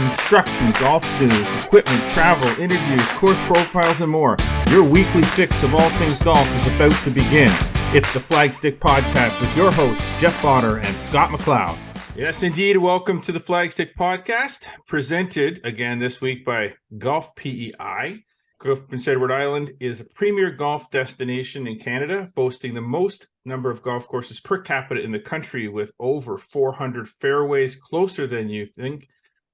Instruction, golf news, equipment, travel, interviews, course profiles, and more. Your weekly fix of all things golf is about to begin. It's the Flagstick Podcast with your hosts, Jeff Potter and Scott McLeod. Yes, indeed. Welcome to the Flagstick Podcast, presented again this week by Golf PEI. Golf Prince Edward Island is a premier golf destination in Canada, boasting the most number of golf courses per capita in the country with over 400 fairways, closer than you think.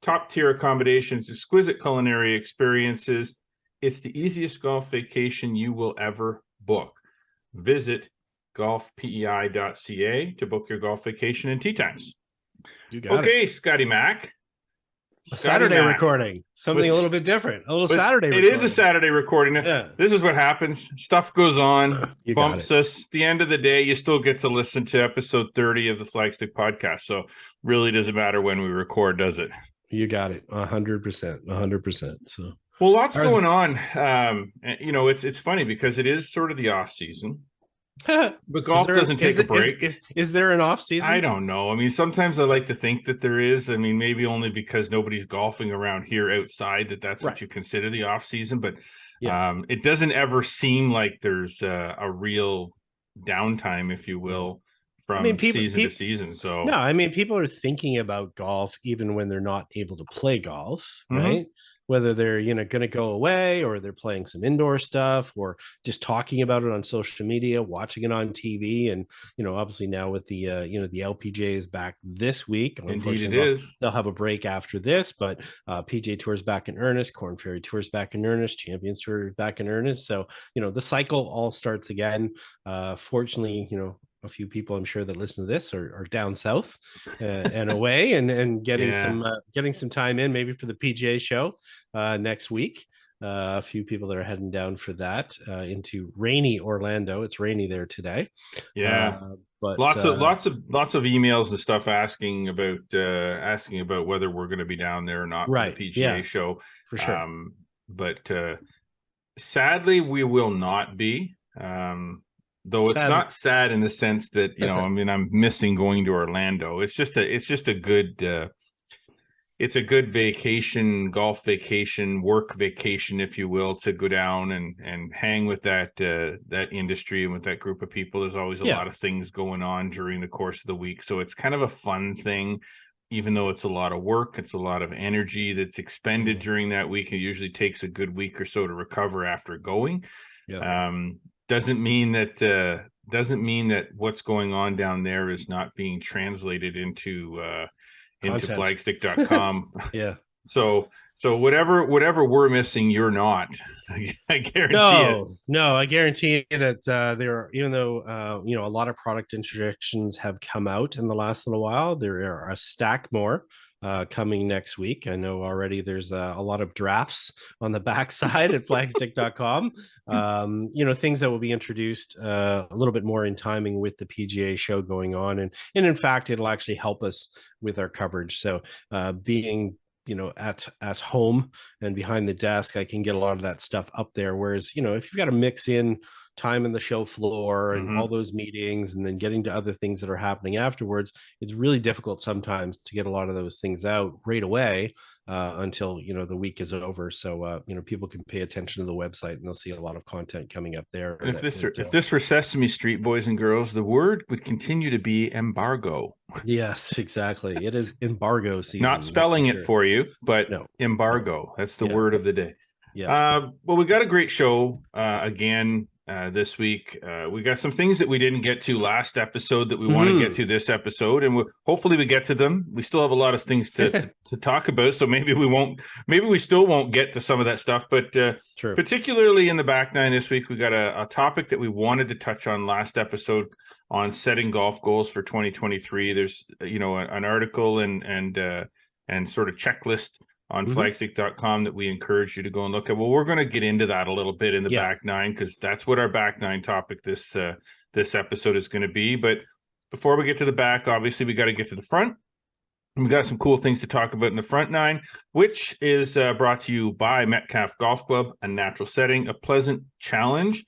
Top-tier accommodations, exquisite culinary experiences. It's the easiest golf vacation you will ever book. Visit golfpei.ca to book your golf vacation and tee times. You got it. Scotty Mac. A Saturday recording. Something a little bit different. A little Saturday recording. It is a Saturday recording. Yeah. This is what happens. Stuff goes on, You bumps us. At the end of the day, you still get to listen to episode 30 of the Flagstick Podcast. So really doesn't matter when we record, does it? You got it. 100%. 100%. So well, lots going on. It's funny because it is sort of the off season. But golf doesn't take a break. Is there an off season? I don't know. I mean, sometimes I like to think that there is. I mean, maybe only because nobody's golfing around here outside that's what you consider the off season. But it doesn't ever seem like there's a real downtime, if you will, from season to season. So no, I mean, people are thinking about golf even when they're not able to play golf, right? Whether they're going to go away or they're playing some indoor stuff or just talking about it on social media, watching it on TV. And obviously now with the the LPGA is back this week. Indeed it is. They'll have a break after this, but PGA Tour is back in earnest, Korn Ferry Tour is back in earnest, Champions Tour is back in earnest. So the cycle all starts again. Fortunately, a few people I'm sure that listen to this are down south and away and getting some time in maybe for the PGA show next week. A few people that are heading down for that into rainy Orlando. It's rainy there today. But lots of emails and stuff asking about whether we're going to be down there or not for the PGA show. For sure. But sadly, we will not be. Though it's not sad in the sense that I'm missing going to Orlando. It's just a good vacation, golf vacation, work vacation, if you will, to go down and hang with that industry and with that group of people. There's always a lot of things going on during the course of the week, so it's kind of a fun thing. Even though it's a lot of work, it's a lot of energy that's expended during that week. It usually takes a good week or so to recover after going. Doesn't mean that what's going on down there is not being translated into flagstick.com. So whatever we're missing, you're not. I guarantee it. No, I guarantee that there are, even though a lot of product introductions have come out in the last little while, there are a stack more coming next week. I know already there's a lot of drafts on the backside at flagstick.com. Things that will be introduced a little bit more in timing with the PGA show going on. And in fact, it'll actually help us with our coverage. So being at home and behind the desk, I can get a lot of that stuff up there. Whereas, if you've got to mix in time in the show floor and all those meetings and then getting to other things that are happening afterwards, it's really difficult sometimes to get a lot of those things out right away until the week is over. So people can pay attention to the website and they'll see a lot of content coming up there. And if this were Sesame Street, boys and girls, the word would continue to be embargo. Yes, exactly. It is embargo season. Not spelling it for you, but embargo. That's the word of the day. Well, we got a great show again this week. We got some things that we didn't get to last episode that we want to get to this episode, and hopefully we get to them. We still have a lot of things to talk about, so maybe we still won't get to some of that stuff. But particularly in the back nine this week, we got a topic that we wanted to touch on last episode on setting golf goals for 2023. There's an article and sort of checklist on flagstick.com that we encourage you to go and look at. Well, we're going to get into that a little bit in the back nine because that's what our back nine topic this episode is going to be. But before we get to the back, obviously we got to get to the front. And we got some cool things to talk about in the front nine, which is brought to you by Metcalf Golf Club, a natural setting, a pleasant challenge.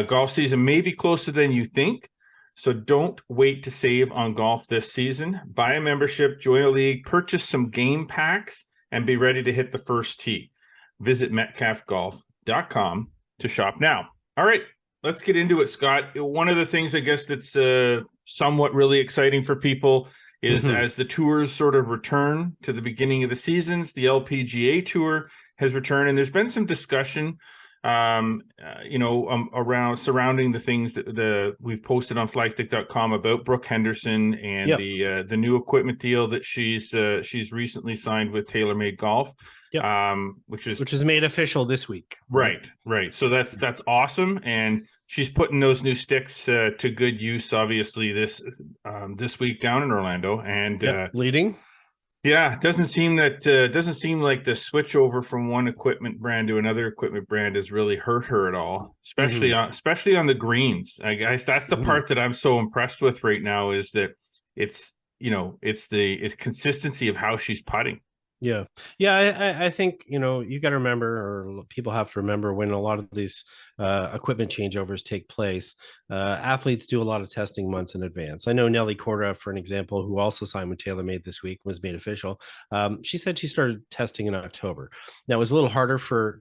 Golf season may be closer than you think, so don't wait to save on golf this season. Buy a membership, join a league, purchase some game packs, and be ready to hit the first tee. Visit metcalfgolf.com to shop now. All right, let's get into it, Scott. One of the things I guess that's somewhat really exciting for people is as the tours sort of return to the beginning of the seasons, the LPGA Tour has returned, and there's been some discussion around surrounding the things that we've posted on flagstick.com about Brooke Henderson and the new equipment deal that she's recently signed with TaylorMade Golf, which is made official this week. Right. So that's awesome, and she's putting those new sticks to good use. Obviously, this week down in Orlando, and leading. Yeah, it doesn't seem like the switch over from one equipment brand to another equipment brand has really hurt her at all, especially on the greens. I guess that's the part that I'm so impressed with right now, is that it's the consistency of how she's putting. I think you got to remember, or people have to remember, when a lot of these equipment changeovers take place, athletes do a lot of testing months in advance. I know Nelly Korda, for an example, who also signed with TaylorMade this week, was made official. She said she started testing in October. Now, it was a little harder for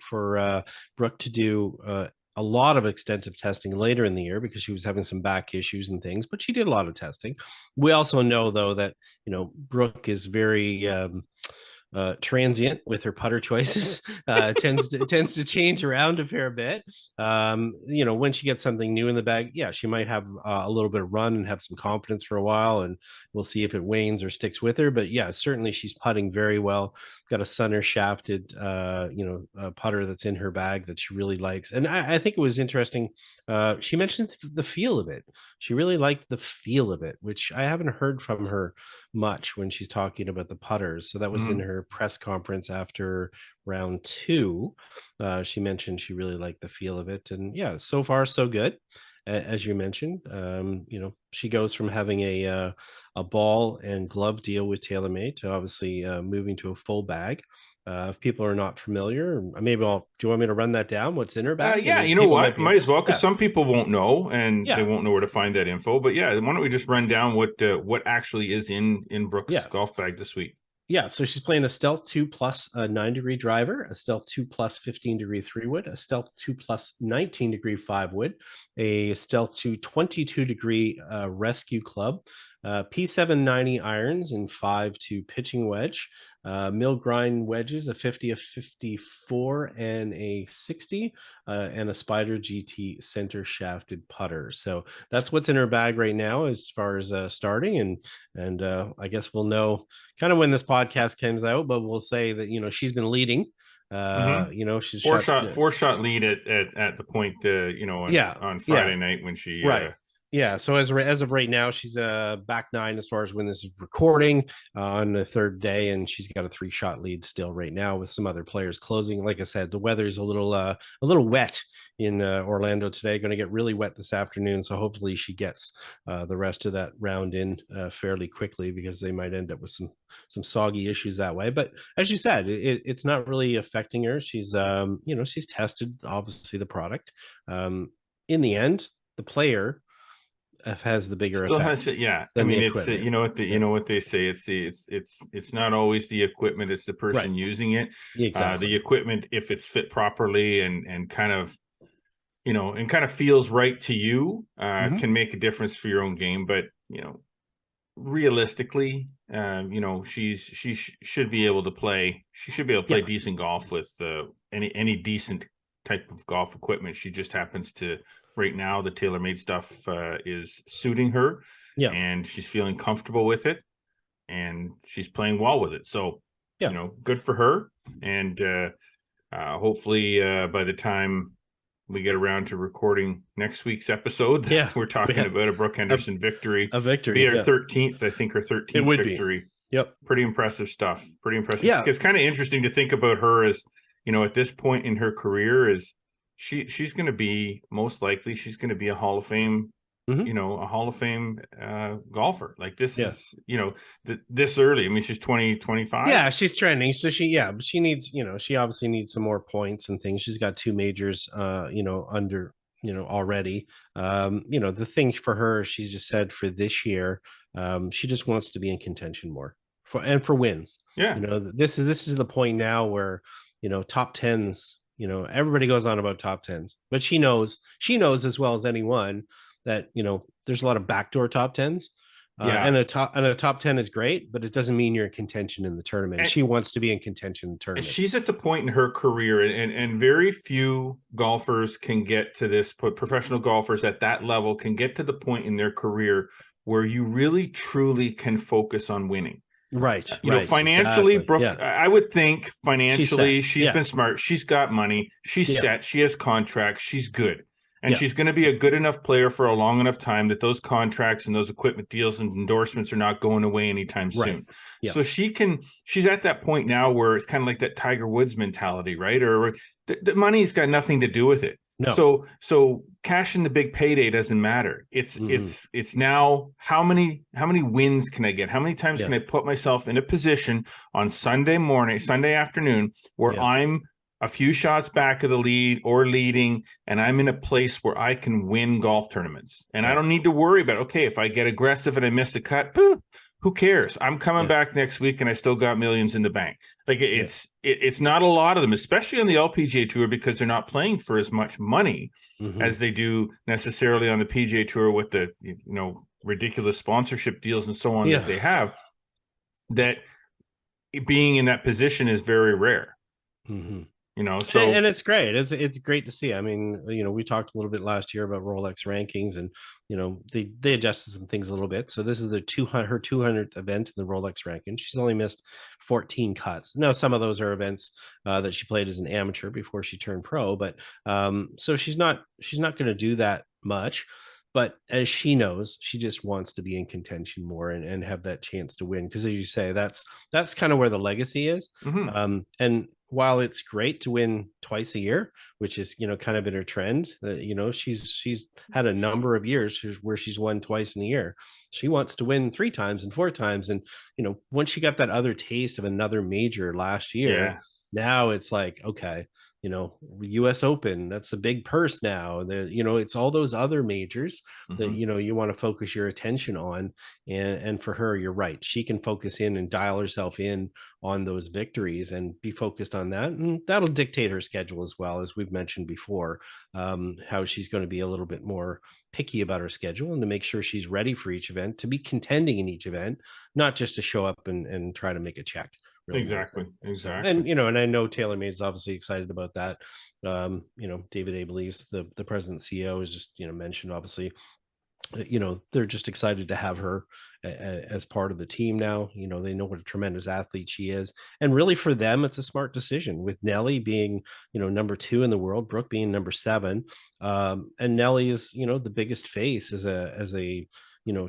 Brooke to do a lot of extensive testing later in the year because she was having some back issues and things, but she did a lot of testing. We also know, though, that Brooke is very transient with her putter choices. Tends to change around a fair bit. When she gets something new in the bag, she might have a little bit of run and have some confidence for a while, and we'll see if it wanes or sticks with her. But certainly she's putting very well. Got a center shafted putter that's in her bag that she really likes, and I think it was interesting. She mentioned the feel of it. She really liked the feel of it, which I haven't heard from her much when she's talking about the putters. So that was in her press conference after round 2. She mentioned she really liked the feel of it, and so far so good. As you mentioned, she goes from having a ball and glove deal with TaylorMade to obviously moving to a full bag. If people are not familiar, maybe do you want me to run that down? What's in her bag? You know what? Might as well, because some people won't know, and they won't know where to find that info. But why don't we just run down what actually is in Brooke's golf bag this week? So she's playing a Stealth 2 Plus 9-degree driver, a Stealth 2 Plus 15-degree 3-wood, a Stealth 2 Plus 19-degree 5-wood, a Stealth 2 22-degree rescue club, P790 irons in 5-2 pitching wedge, mill grind wedges, a 50, a 54, and a 60, and a Spider GT center shafted putter. So that's what's in her bag right now as far as starting, and I guess we'll know kind of when this podcast comes out, but we'll say that she's been leading. She's four shot lead at the point on Friday night when she So as of right now, she's back 9 as far as when this is recording on the third day, and she's got a 3-shot lead still right now with some other players closing. Like I said, the weather's a little wet in Orlando today. Going to get really wet this afternoon, so hopefully she gets the rest of that round in fairly quickly, because they might end up with some soggy issues that way. But as you said, it's not really affecting her. She's she's tested obviously the product. In the end, the player has the bigger effect. I mean, it's you know what they say. It's not always the equipment; it's the person using it. Exactly. The equipment, if it's fit properly and kind of feels right to you, can make a difference for your own game. But realistically, she should be able to play. She should be able to play decent golf with any decent type of golf equipment. She just happens to. Right now, the TaylorMade stuff is suiting her, and she's feeling comfortable with it, and she's playing well with it. So, good for her. And hopefully, by the time we get around to recording next week's episode, we're talking about a Brooke Henderson victory. A victory. Be our 13th, I think, her 13th victory. Yep. Pretty impressive stuff. Pretty impressive. It's kind of interesting to think about her as, at this point in her career, is she's going to be, most likely she's going to be a Hall of Fame, a Hall of Fame golfer. Like this is, this early. I mean, she's 25. Yeah, she's trending. So she needs, she obviously needs some more points and things. She's got 2 majors, under, already. The thing for her, she's just said for this year, she just wants to be in contention more. for wins. Yeah. This is the point now where, top tens, everybody goes on about top tens, but she knows as well as anyone that, there's a lot of backdoor top tens. And a top 10 is great, but it doesn't mean you're in contention in the tournament. And she wants to be in contention in the tournament. She's at the point in her career, and very few golfers can get to this. Professional golfers at that level can get to the point in their career where you really truly can focus on winning. Right. Financially, exactly. Brooke, I would think financially, she's been smart. She's got money. She's set. She has contracts. She's good. And she's going to be a good enough player for a long enough time that those contracts and those equipment deals and endorsements are not going away anytime soon. So she's at that point now where it's kind of like that Tiger Woods mentality, right? Or the money's got nothing to do with it. No. So cashing the big payday doesn't matter. It's now how many wins can I get? How many times can I put myself in a position on Sunday afternoon where I'm a few shots back of the lead or leading, and I'm in a place where I can win golf tournaments. And I don't need to worry about, okay, if I get aggressive and I miss a cut, who cares? I'm coming back next week and I still got millions in the bank. Like it's not a lot of them, especially on the LPGA Tour, because they're not playing for as much money as they do necessarily on the PGA Tour with the, ridiculous sponsorship deals and so on that they have. That being in that position is very rare. So and it's great. It's great to see. I mean, we talked a little bit last year about Rolex rankings, and they adjusted some things a little bit. So this is her 200th event in the Rolex ranking. She's only missed 14 cuts. Now, some of those are events that she played as an amateur before she turned pro, but so she's not going to do that much. But as she knows, she just wants to be in contention more and have that chance to win. Because as you say, that's kind of where the legacy is. And while it's great to win twice a year, which is, kind of been her trend, she's had a number of years where she's won twice in a year. She wants to win 3 times and 4 times. And, once she got that other taste of another major last year, now it's like, okay, US Open, that's a big purse now. It's all those other majors that, you want to focus your attention on. And for her, you're right. She can focus in and dial herself in on those victories and be focused on that. And that'll dictate her schedule as well, as we've mentioned before, how she's going to be a little bit more picky about her schedule and to make sure she's ready for each event, to be contending in each event, not just to show up and try to make a check. Really exactly. And and I know TaylorMade is obviously excited about that. David Abelese, the president CEO, has just mentioned, obviously, they're just excited to have her as part of the team now. They know what a tremendous athlete she is, and really for them, it's a smart decision with Nelly being number 2 in the world, Brooke being number 7, and Nelly is the biggest face as a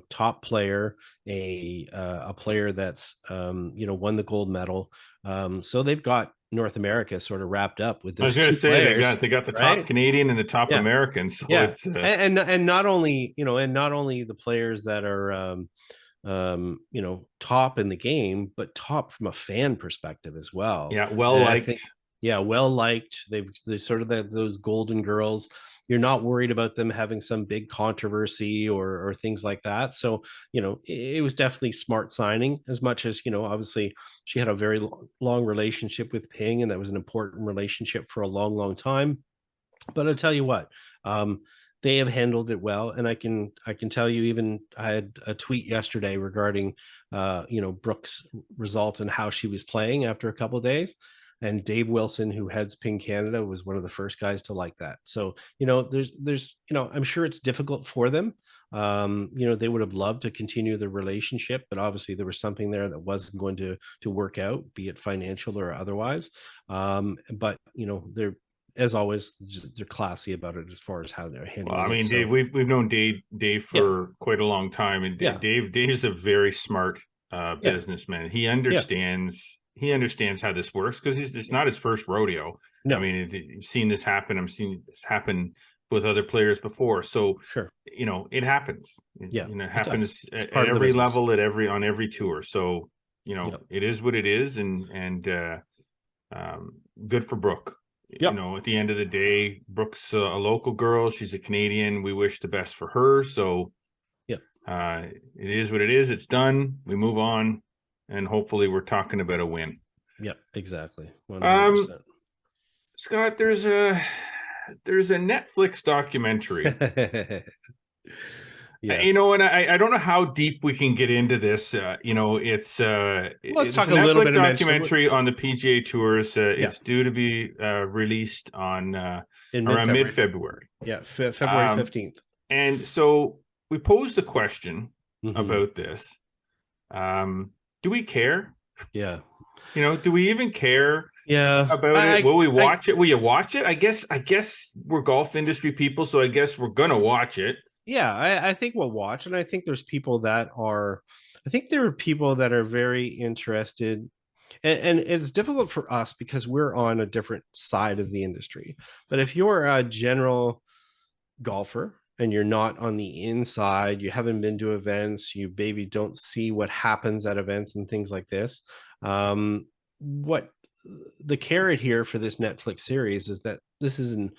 top player, a player that's won the gold medal. So they've got North America sort of wrapped up with those. I was going to say players, they got the top Canadian and the top American. So it's and not only the players that are top in the game, but top from a fan perspective as well. Well liked. They sort of those golden girls. You're not worried about them having some big controversy or things like that. So, it was definitely smart signing, as much as, obviously she had a very long relationship with Ping, and that was an important relationship for a long, long time. But I'll tell you what, they have handled it well. And I can tell you, even I had a tweet yesterday regarding, Brooke's result and how she was playing after a couple of days. And Dave Wilson, who heads Ping Canada, was one of the first guys to like that. So, there's, I'm sure it's difficult for them. They would have loved to continue the relationship, but obviously there was something there that wasn't going to work out, be it financial or otherwise. But, they're, as always, they're classy about it as far as how they're handling it. So, Dave, we've known Dave for quite a long time, and Dave is a very smart businessman. He understands. He understands how this works, because it's not his first rodeo. No. I mean, you've seen this happen. I've seen this happen with other players before. So, it happens. It happens at every level, on every tour. So, it is what it is, and good for Brooke. At the end of the day, Brooke's a local girl. She's a Canadian. We wish the best for her. So, it is what it is. It's done. We move on. and hopefully we're talking about a win. Yep, exactly. 100%. Scott, there's a Netflix documentary. Yes. And I don't know how deep we can get into this. It's let's it's talk a a little bit Netflix of mention documentary on the PGA Tours. Yeah. It's due to be released on in around mid-February. mid-February. Yeah, February 15th. And so we posed a question about this. Do we care? Yeah. Do we even care? Yeah. About it? Will we watch it? Will you watch it? I guess we're golf industry people, so I guess we're gonna watch it. Yeah, I think we'll watch, and I think there are people that are very interested, and it's difficult for us because we're on a different side of the industry. But if you're a general golfer and you're not on the inside, you haven't been to events, you maybe don't see what happens at events and things like this. What the carrot here for this Netflix series is that this is an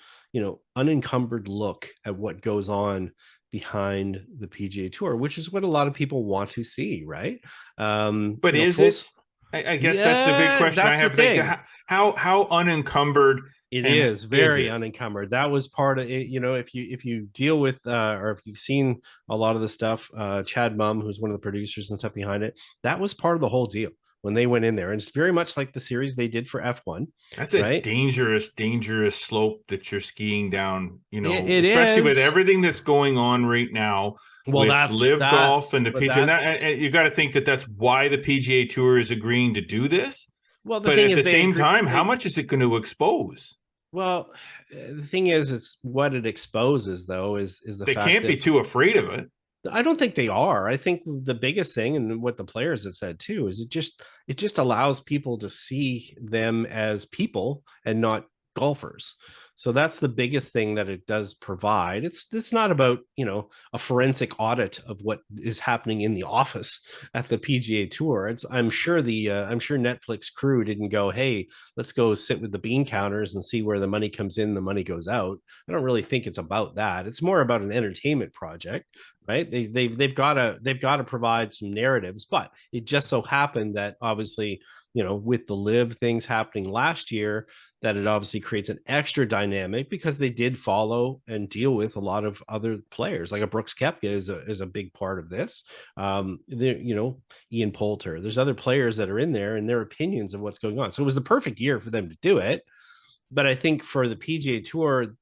unencumbered look at what goes on behind the PGA Tour, which is what a lot of people want to see, right? But is it? I guess that's the big question I have. Like, how unencumbered it is very unencumbered. That was part of it. If you deal with or if you've seen a lot of the stuff, Chad Mum, who's one of the producers and stuff behind it, that was part of the whole deal when they went in there. And it's very much like the series they did for F1. That's a dangerous slope that you're skiing down, especially with everything that's going on right now. Well, with Live Golf and the PGA. You got to think that that's why the PGA Tour is agreeing to do this. Well, but at the same time, how much is it going to expose? Well, the thing is, it's what it exposes, though, is the fact they can't be too afraid of it. I don't think they are. I think the biggest thing, and what the players have said too, is it just allows people to see them as people and not golfers. So that's the biggest thing that it does provide. It's not about a forensic audit of what is happening in the office at the PGA Tour. I'm sure Netflix crew didn't go, hey, let's go sit with the bean counters and see where the money comes in, the money goes out. I don't really think it's about that. It's more about an entertainment project, right? They've got to provide some narratives, but it just so happened that obviously, with the Live things happening last year, that it obviously creates an extra dynamic because they did follow and deal with a lot of other players, like a Brooks Koepka is a big part of this. Ian Poulter, there's other players that are in there and their opinions of what's going on. So it was the perfect year for them to do it. But I think for the PGA Tour,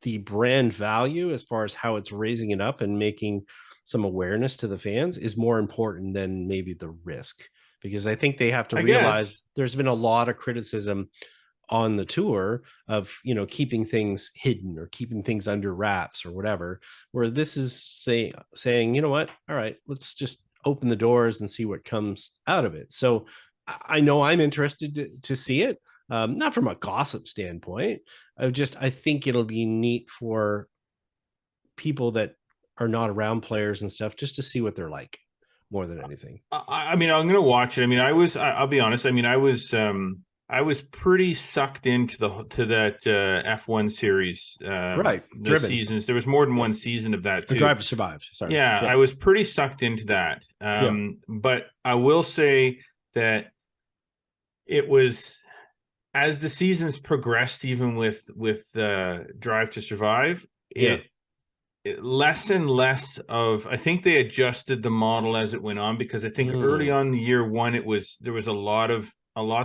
the brand value as far as how it's raising it up and making some awareness to the fans is more important than maybe the risk, because I think they have to realize there's been a lot of criticism on the tour of keeping things hidden or keeping things under wraps or whatever, where this is saying you know what, all right, let's just open the doors and see what comes out of it. So I know I'm interested to see it, not from a gossip standpoint. I think it'll be neat for people that are not around players and stuff just to see what they're like more than anything. I mean, I'm gonna watch it. I mean, I'll be honest. I mean, I was pretty sucked into that F1 series. Right. The seasons. There was more than one season of that too. Drive to Survive. Sorry. Yeah, I was pretty sucked into that. But I will say that it was, as the seasons progressed, even with Drive to Survive, less and less of, I think they adjusted the model as it went on, because I think early on in year one, there was a lot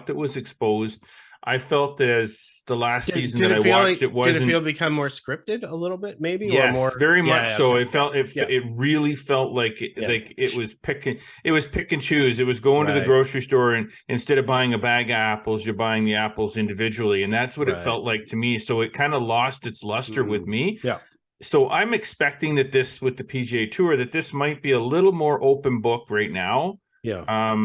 that was exposed. I felt that as the last season that I watched, it wasn't. Did it feel become more scripted a little bit, maybe? Yes, or more, very much so. It really felt like it was pick and choose. It was going to the grocery store, and instead of buying a bag of apples, you're buying the apples individually, and that's what it felt like to me. So it kind of lost its luster with me. Yeah. So I'm expecting that this, with the PGA Tour, that this might be a little more open book right now. Yeah.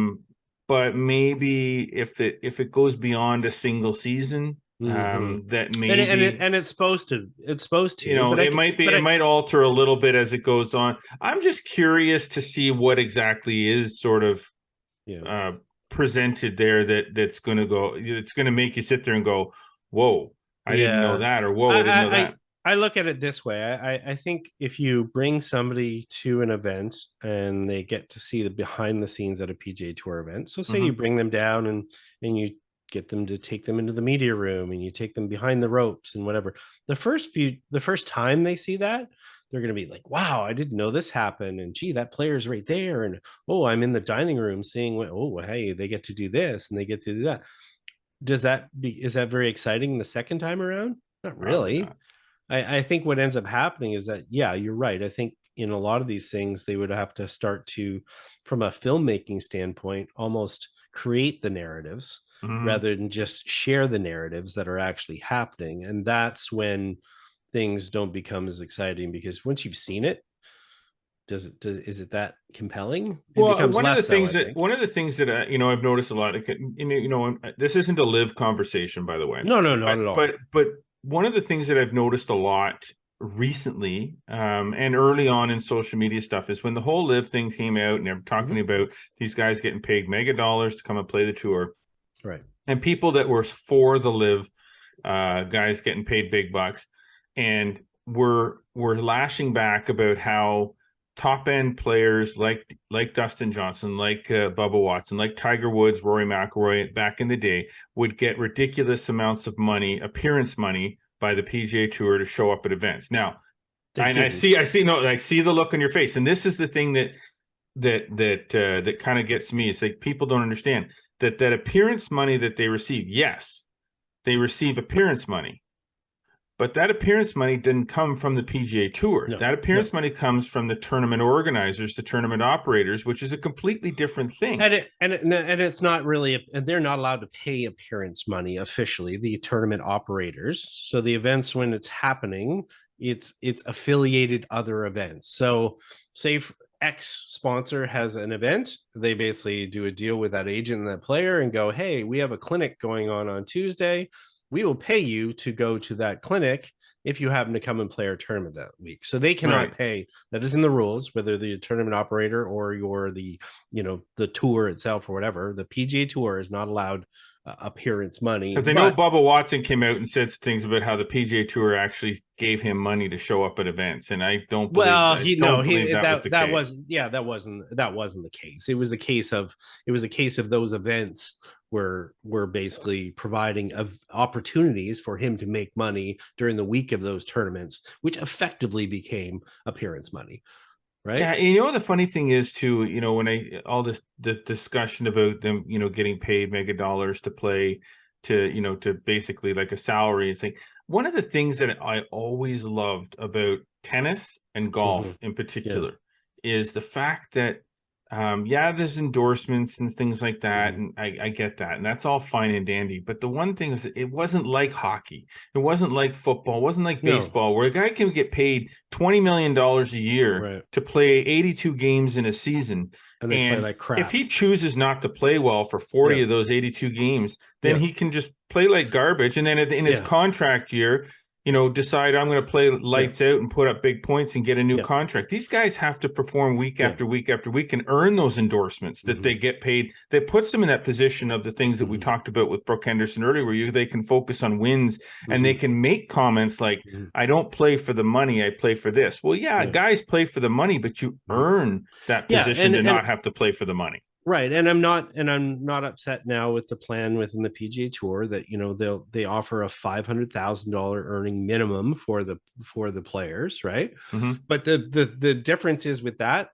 But maybe if it goes beyond a single season, that maybe and it's supposed to. But it might alter a little bit as it goes on. I'm just curious to see what exactly is sort of presented there that's going to go. It's going to make you sit there and go, "Whoa, I didn't know that," or "Whoa, I didn't know that." I look at it this way. I think if you bring somebody to an event and they get to see the behind the scenes at a PGA Tour event, so say you bring them down and you get them to take them into the media room and you take them behind the ropes and whatever. The first time they see that, they're going to be like, "Wow, I didn't know this happened," and "Gee, that player's right there," and "Oh, I'm in the dining room seeing what. Oh, hey, they get to do this and they get to do that." Is that very exciting the second time around? Not Probably really. not. I think what ends up happening is that, yeah, you're right. I think in a lot of these things, they would have to start to, from a filmmaking standpoint, almost create the narratives rather than just share the narratives that are actually happening. And that's when things don't become as exciting, because once you've seen it, is it that compelling? It Well, becomes less so, I think. one of the things that I've noticed a lot. This isn't a live conversation, by the way. No, no, not at all. But one of the things that I've noticed a lot recently, and early on in social media stuff, is when the whole live thing came out, and they're talking about these guys getting paid mega dollars to come and play the tour, right? And people that were for the live guys getting paid big bucks, and were lashing back about how top end players like Dustin Johnson, like Bubba Watson, like Tiger Woods, Rory McIlroy back in the day would get ridiculous amounts of money, appearance money, by the PGA Tour to show up at events. Now, I see the look on your face, and this is the thing that kind of gets me. It's like people don't understand that appearance money that they receive. Yes, they receive appearance money, but that appearance money didn't come from the PGA Tour. No, that appearance money comes from the tournament organizers, the tournament operators, which is a completely different thing. And it's not really, and they're not allowed to pay appearance money officially, the tournament operators. So the events, when it's happening, it's affiliated other events. So say X sponsor has an event, they basically do a deal with that agent and that player and go, "Hey, we have a clinic going on Tuesday. We will pay you to go to that clinic if you happen to come and play our tournament that week." So they cannot pay. That is in the rules, whether the tournament operator or you're the tour itself or whatever. The PGA Tour is not allowed appearance money. Because I know Bubba Watson came out and said things about how the PGA Tour actually gave him money to show up at events, and I don't believe. Well, that wasn't the case. It was the case of those events were basically providing opportunities for him to make money during the week of those tournaments, which effectively became appearance money. Right. Yeah, and the funny thing is too, when the discussion about them, getting paid mega dollars to play, to basically like a salary. It's like one of the things that I always loved about tennis and golf in particular is the fact that there's endorsements and things like that, and I get that, and that's all fine and dandy. But the one thing is, it wasn't like hockey, it wasn't like football, it wasn't like baseball, where a guy can get paid $20 million a year to play 82 games in a season, and they play like crap. If he chooses not to play well for 40 of those 82 games, then he can just play like garbage, and then in his contract year, decide I'm going to play lights out and put up big points and get a new contract. These guys have to perform week after week after week and earn those endorsements that they get paid. That puts them in that position of the things that we talked about with Brooke Henderson earlier, where they can focus on wins and they can make comments like, "I don't play for the money, I play for this." Well, guys play for the money, but you earn that position to not have to play for the money. Right. And I'm not upset now with the plan within the PGA Tour that, they offer a $500,000 earning minimum for the players, right? But the difference is with that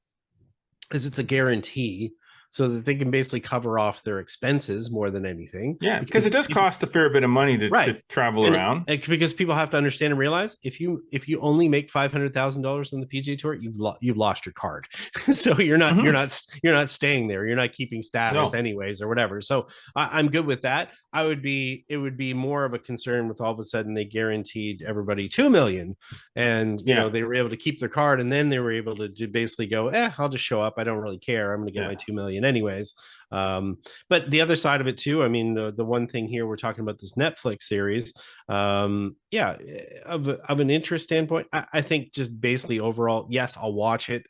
is it's a guarantee, so that they can basically cover off their expenses more than anything. Yeah, because it does cost a fair bit of money to travel around. Because people have to understand and realize if you only make $500,000 on the PGA Tour, you've lost your card. So you're not staying there. You're not keeping status anyways or whatever. So I'm good with that. It would be more of a concern with all of a sudden they guaranteed everybody $2 million, and they were able to keep their card, and then they were able to basically go, I'll just show up. I don't really care. I'm going to get my $2 million anyways. But the other side of it too, I mean, the one thing here, we're talking about this Netflix series, of an interest standpoint, I think just basically overall, yes, I'll watch it.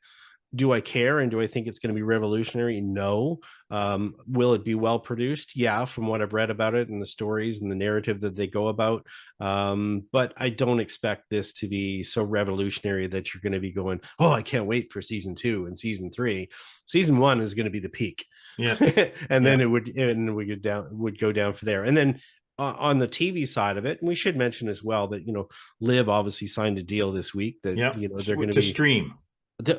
Do I care? And do I think it's going to be revolutionary? No. Will it be well produced? Yeah, from what I've read about it and the stories and the narrative that they go about. But I don't expect this to be so revolutionary that you're going to be going, oh, I can't wait for season 2 and season 3. Season 1 is going to be the peak. Yeah. And then it would go down for there. And then on the TV side of it, and we should mention as well that, Liv obviously signed a deal this week that, they're going to be stream.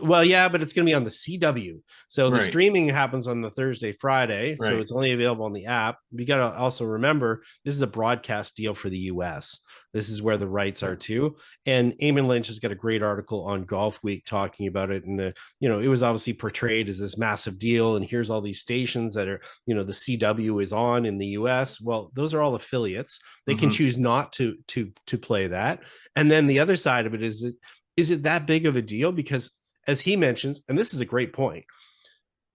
Well, yeah, but it's going to be on the CW. So the streaming happens on the Thursday, Friday. So it's only available on the app. You got to also remember, this is a broadcast deal for the US. This is where the rights are too. And Eamon Lynch has got a great article on Golf Week talking about it. And it was obviously portrayed as this massive deal. And here's all these stations that are, the CW is on in the US. Well, those are all affiliates. They can choose not to play that. And then the other side of it is it that big of a deal? Because as he mentions, and this is a great point,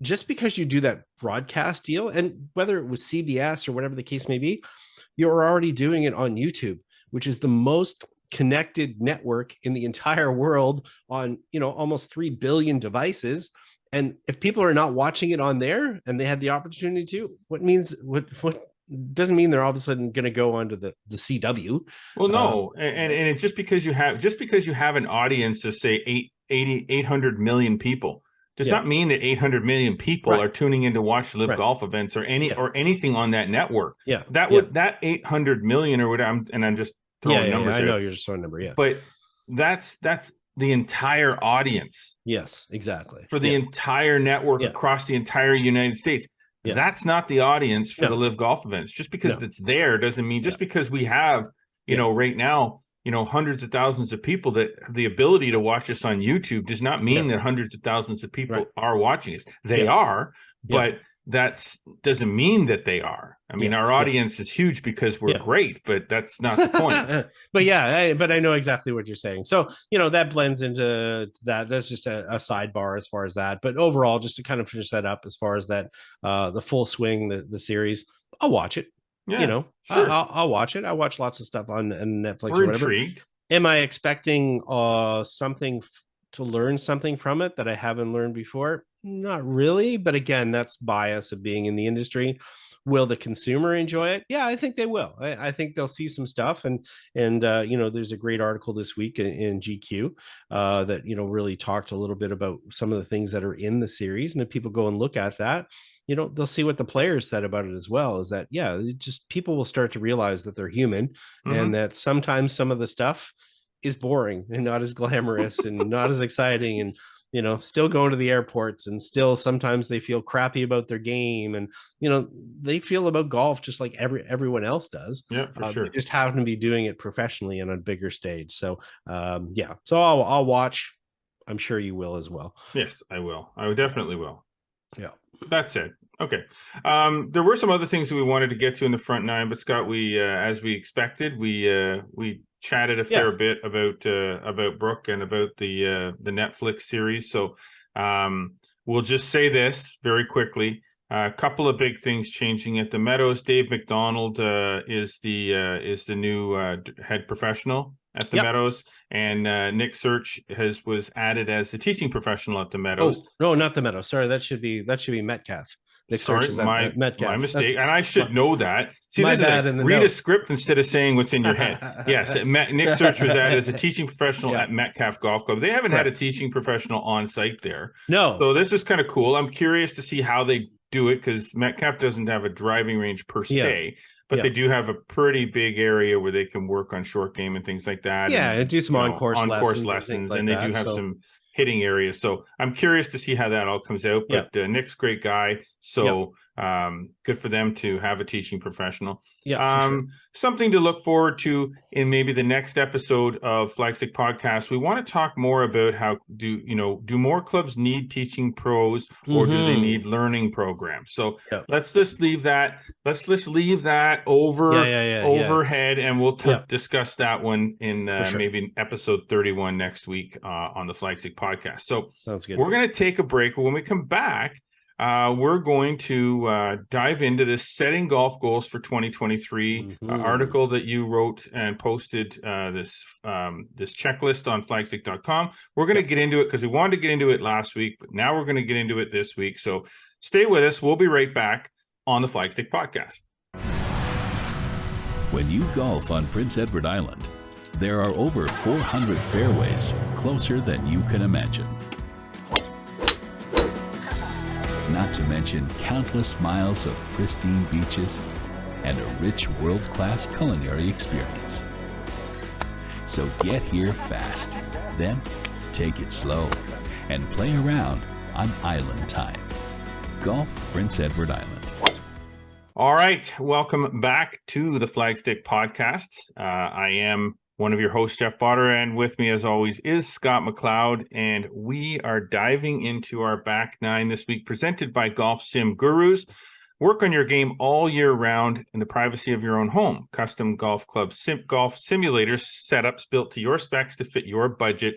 just because you do that broadcast deal, and whether it was CBS or whatever the case may be, you're already doing it on YouTube, which is the most connected network in the entire world on, almost 3 billion devices. And if people are not watching it on there and they had the opportunity to, what doesn't mean they're all of a sudden going to go onto the CW. Well, no. And it's just because you have an audience of say 800 million people does not mean that 800 million people are tuning in to watch live golf events or anything on that network. Yeah. That 800 million or whatever. I'm just throwing numbers. I know you're just throwing a number. Yeah. But that's the entire audience. Yes, exactly. For the entire network across the entire United States. Yeah. That's not the audience for the live golf events. Just because it's there doesn't mean just because we have, right now, hundreds of thousands of people that have the ability to watch us on YouTube does not mean that hundreds of thousands of people are watching us. They are, but doesn't mean that they are. I mean, our audience is huge because we're great, but that's not the point. But I know exactly what you're saying. So, that blends into that. That's just a sidebar as far as that. But overall, just to kind of finish that up as far as that, the full swing, the series, I'll watch it. Yeah, sure. I'll watch it. I watch lots of stuff on Netflix or whatever. Intrigued. Am I expecting something to learn something from it that I haven't learned before? Not really. But again, that's bias of being in the industry. Will the consumer enjoy it? Yeah, I think they will. I think they'll see some stuff. And there's a great article this week in GQ that, really talked a little bit about some of the things that are in the series. And if people go and look at that, they'll see what the players said about it as well, is that, just people will start to realize that they're human and that sometimes some of the stuff is boring and not as glamorous and not as exciting, and still going to the airports, and still sometimes they feel crappy about their game, and they feel about golf just like everyone else does. Yeah, for sure. They just happen to be doing it professionally and on a bigger stage. So so I'll watch. I'm sure you will as well. Yes, I will. I definitely will. Yeah. That's it. Okay. There were some other things that we wanted to get to in the front nine, but Scott, we as we expected, we chatted a fair bit about Brooke and about the Netflix series. So we'll just say this very quickly. A couple of big things changing at the Meadows. Dave McDonald is the new head professional at the Meadows, and Nick Search was added as the teaching professional at the Meadows. Oh, no, not the Meadows. Sorry, that should be Metcalf. Nick Sorry, Search is my mistake. And I should know that. See, this is read a script instead of saying what's in your head. Yes, Nick Search was added as a teaching professional at Metcalf Golf Club. They haven't had a teaching professional on site there. No. So this is kind of cool. I'm curious to see how they do it, because Metcalf doesn't have a driving range per se, but they do have a pretty big area where they can work on short game and things like that. Yeah, and do some on-course lessons. And they do have some hitting areas. So I'm curious to see how that all comes out. But Nick's a great guy. So good for them to have a teaching professional. Something to look forward to in maybe the next episode of Flagstick Podcast. We want to talk more about how do more clubs need teaching pros, or do they need learning programs? So let's just leave that. Let's just leave that overhead, and we'll discuss that one in maybe episode 31 next week on the Flagstick Podcast. So sounds good. We're going to take a break. When we come back, we're going to dive into this setting golf goals for 2023 article that you wrote and posted this checklist on flagstick.com. We're going to get into it because we wanted to get into it last week, but now we're going to get into it this week. So stay with us. We'll be right back on the Flagstick podcast. When you golf on Prince Edward Island, there are over 400 fairways closer than you can imagine. Not to mention countless miles of pristine beaches and a rich world-class culinary experience. So get here fast, then take it slow and play around on Island Time. Golf Prince Edward Island. All right, welcome back to the Flagstick podcast. I am one of your hosts, Jeff Botter, and with me, as always, is Scott McLeod, and we are diving into our back nine this week, presented by Golf Sim Gurus. Work on your game all year round in the privacy of your own home. Custom golf club golf simulators, setups built to your specs to fit your budget.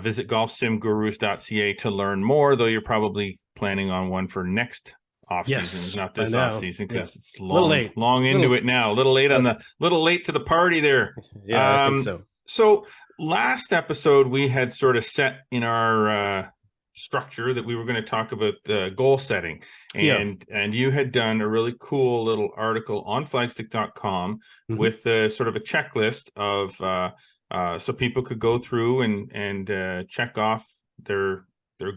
Visit golfsimgurus.ca to learn more, though you're probably planning on one for next off season, not this off season, because it's long into it now. A little late to the party there. Yeah, I think so. So last episode we had sort of set in our structure that we were going to talk about goal setting, and you had done a really cool little article on flagstick.com with sort of a checklist of so people could go through and check off their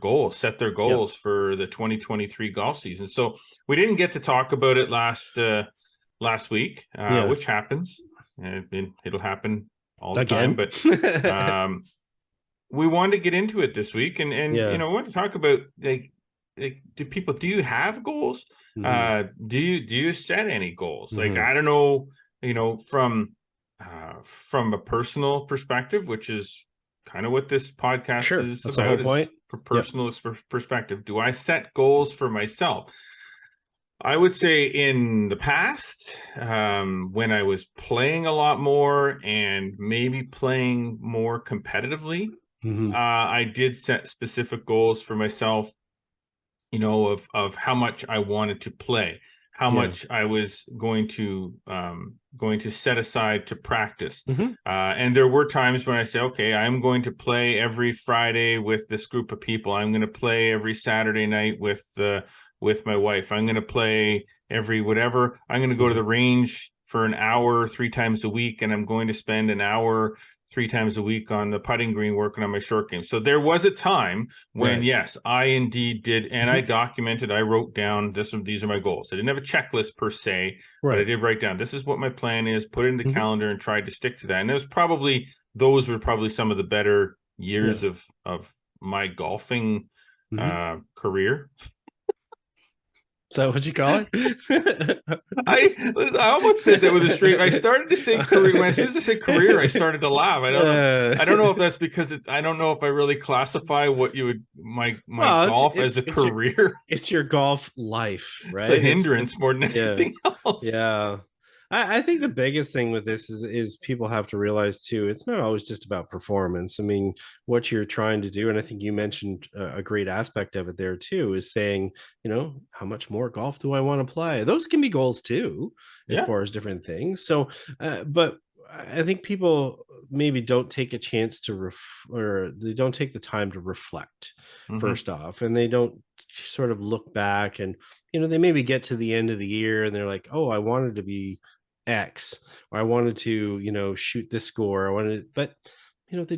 goals, set their goals for the 2023 golf season. So we didn't get to talk about it last week, which happens. It'll happen all the time, but we wanted to get into it this week, and we want to talk about like do you have goals? Do you set any goals? Like, I don't know, from a personal perspective, which is kind of what this podcast is That's about. The whole point. For personal perspective, do I set goals for myself? I would say in the past, when I was playing a lot more and maybe playing more competitively, I did set specific goals for myself, of how much I wanted to play, how much I was going to set aside to practice. And there were times when I say, okay, I'm going to play every Friday with this group of people. I'm going to play every Saturday night with my wife. I'm going to play every whatever. I'm going to go to the range for an hour 3 times a week, and I'm going to spend an hour 3 times a week on the putting green working on my short game. So there was a time when, yes, I indeed did. And I documented, I wrote down these are my goals. I didn't have a checklist per se, but I did write down, this is what my plan is, put it in the calendar and tried to stick to that. And those were probably some of the better years of my golfing career. So what'd you call it? I almost said that with a straight. I started to say career. As soon as I said career, I started to laugh. I don't know if that's because I don't know if I really classify what you would my golf as a career. It's your golf life, right? It's a hindrance more than anything else. Yeah. I think the biggest thing with this is people have to realize too, it's not always just about performance. I mean, what you're trying to do, and I think you mentioned a great aspect of it there too, is saying, how much more golf do I want to play? Those can be goals too, as far as different things. So, but I think people maybe don't take a chance to or they don't take the time to reflect first off, and they don't sort of look back and, they maybe get to the end of the year and they're like, oh, I wanted to be X, or I wanted to, shoot this score. But they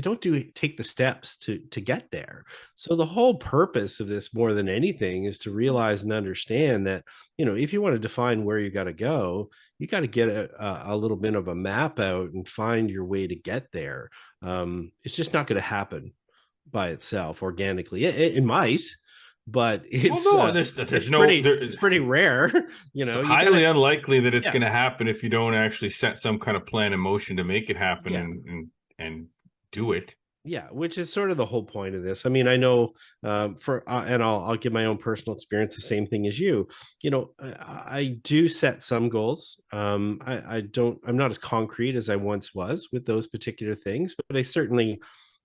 don't take the steps to get there. So the whole purpose of this, more than anything, is to realize and understand that, if you want to define where you got to go, you got to get a little bit of a map out and find your way to get there. It's just not going to happen by itself organically. It might, but it's it's pretty rare. It's highly unlikely that it's going to happen if you don't actually set some kind of plan in motion to make it happen and do it. Yeah, which is sort of the whole point of this. I mean, I know and I'll give my own personal experience, the same thing as you. I do set some goals. I'm not as concrete as I once was with those particular things, but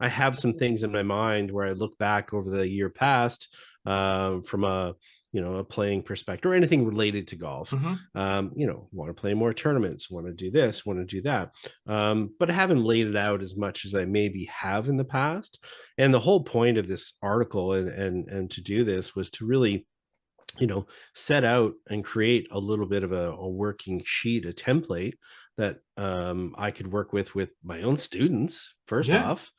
I have some things in my mind where I look back over the year past from a a playing perspective or anything related to golf. Want to play more tournaments, want to do this, want to do that. But I haven't laid it out as much as I maybe have in the past. And the whole point of this article and to do this was to really set out and create a little bit of a working sheet, a template that I could work with my own students, first off,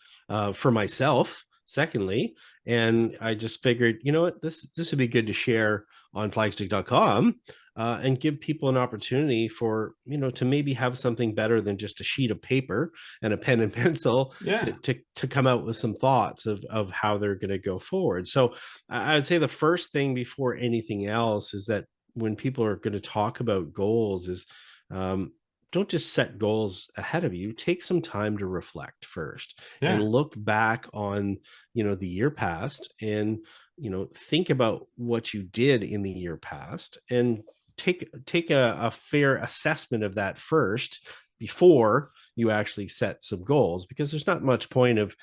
for myself, secondly. And I just figured, what, this would be good to share on flagstick.com and give people an opportunity for, to maybe have something better than just a sheet of paper and a pen and pencil to come out with some thoughts of how they're going to go forward. So I'd say the first thing before anything else is that when people are going to talk about goals is don't just set goals ahead of you. Take some time to reflect first and look back on, the year past and, think about what you did in the year past and take a fair assessment of that first before you actually set some goals, because there's not much point of,